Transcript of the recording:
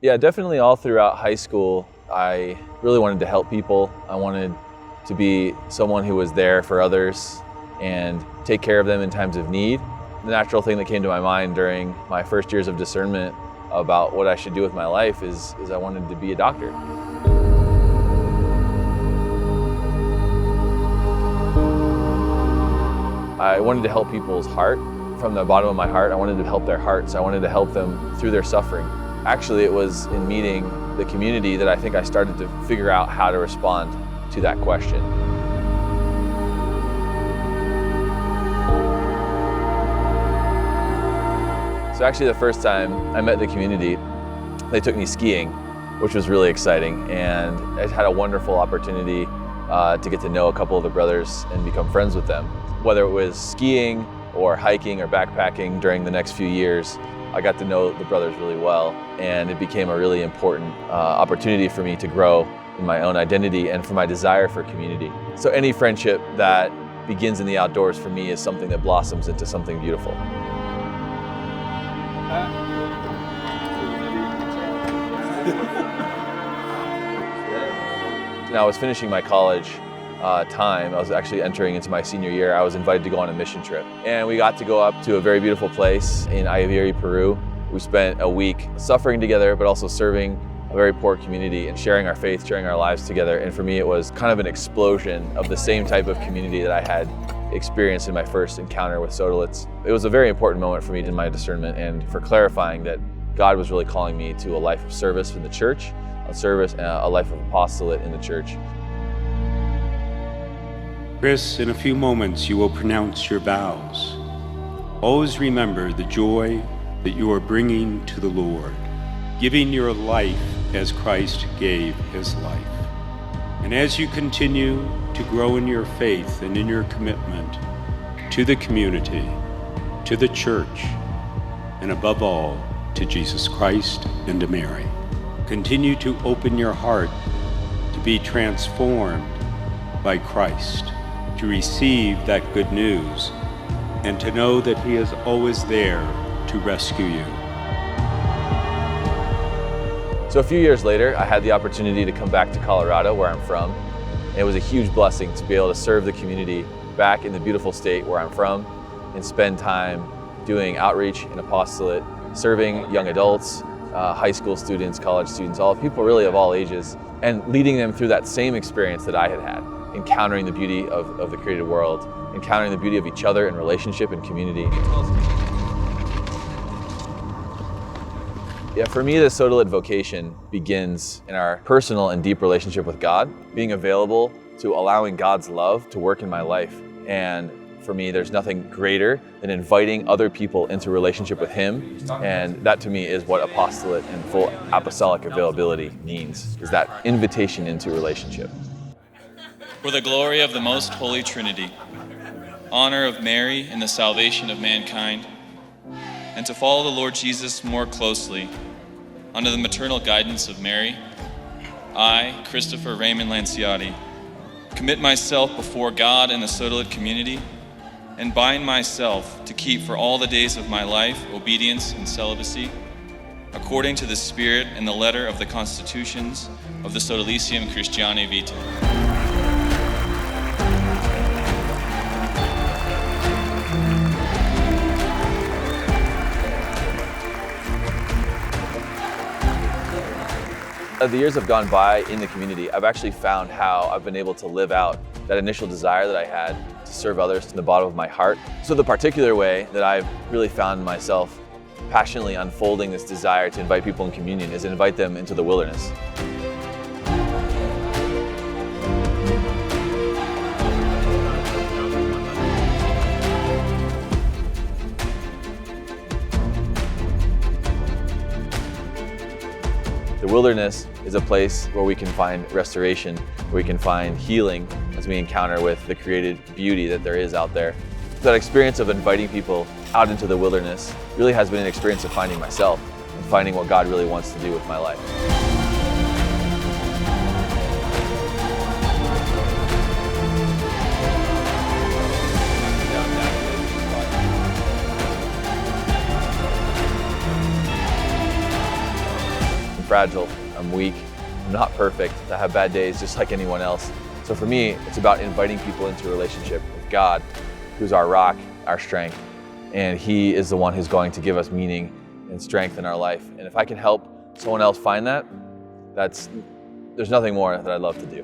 Yeah, definitely all throughout high school, I really wanted to help people. I wanted to be someone who was there for others and take care of them in times of need. The natural thing that came to my mind during my first years of discernment about what I should do with my life is I wanted to be a doctor. I wanted to help people's heart. From the bottom of my heart, I wanted to help their hearts. I wanted to help them through their suffering. Actually, it was in meeting the community that I think I started to figure out how to respond to that question. So actually the first time I met the community, they took me skiing, which was really exciting. And I had a wonderful opportunity to get to know a couple of the brothers and become friends with them. Whether it was skiing or hiking or backpacking during the next few years, I got to know the brothers really well, and it became a really important opportunity for me to grow in my own identity and for my desire for community. So any friendship that begins in the outdoors for me is something that blossoms into something beautiful. Now I was finishing my college time. I was actually entering into my senior year. I was invited to go on a mission trip. And we got to go up to a very beautiful place in Ayaviri, Peru. We spent a week suffering together, but also serving a very poor community and sharing our faith, sharing our lives together. And for me, it was kind of an explosion of the same type of community that I had experienced in my first encounter with Sodalits. It was a very important moment for me in my discernment and for clarifying that God was really calling me to a life of service in the church, a life of apostolate in the church. Chris, in a few moments you will pronounce your vows. Always remember the joy that you are bringing to the Lord, giving your life as Christ gave his life. And as you continue to grow in your faith and in your commitment to the community, to the church, and above all, to Jesus Christ and to Mary, continue to open your heart to be transformed by Christ, to receive that good news, and to know that he is always there to rescue you. So a few years later, I had the opportunity to come back to Colorado, where I'm from. It was a huge blessing to be able to serve the community back in the beautiful state where I'm from and spend time doing outreach and apostolate, serving young adults, high school students, college students, all people really of all ages, and leading them through that same experience that I had had, encountering the beauty of the created world, encountering the beauty of each other and relationship and community. Yeah, for me, the Sodalit vocation begins in our personal and deep relationship with God, being available to allowing God's love to work in my life. And for me, there's nothing greater than inviting other people into relationship with him. And that to me is what apostolate and full apostolic availability means, is that invitation into relationship. For the glory of the most holy Trinity, honor of Mary in the salvation of mankind, and to follow the Lord Jesus more closely, under the maternal guidance of Mary, I, Christopher Raymond Lanciotti, commit myself before God and the Sodalit community, and bind myself to keep for all the days of my life obedience and celibacy, according to the spirit and the letter of the constitutions of the Sodalicium Christianae Vitae. As the years have gone by in the community, I've actually found how I've been able to live out that initial desire that I had to serve others to the bottom of my heart. So the particular way that I've really found myself passionately unfolding this desire to invite people in communion is to invite them into the wilderness. The wilderness is a place where we can find restoration, where we can find healing as we encounter with the created beauty that there is out there. That experience of inviting people out into the wilderness really has been an experience of finding myself and finding what God really wants to do with my life. fragile, I'm weak, I'm not perfect, I have bad days just like anyone else. So for me, it's about inviting people into a relationship with God, who's our rock, our strength, and He is the one who's going to give us meaning and strength in our life. And if I can help someone else find that, there's nothing more that I'd love to do.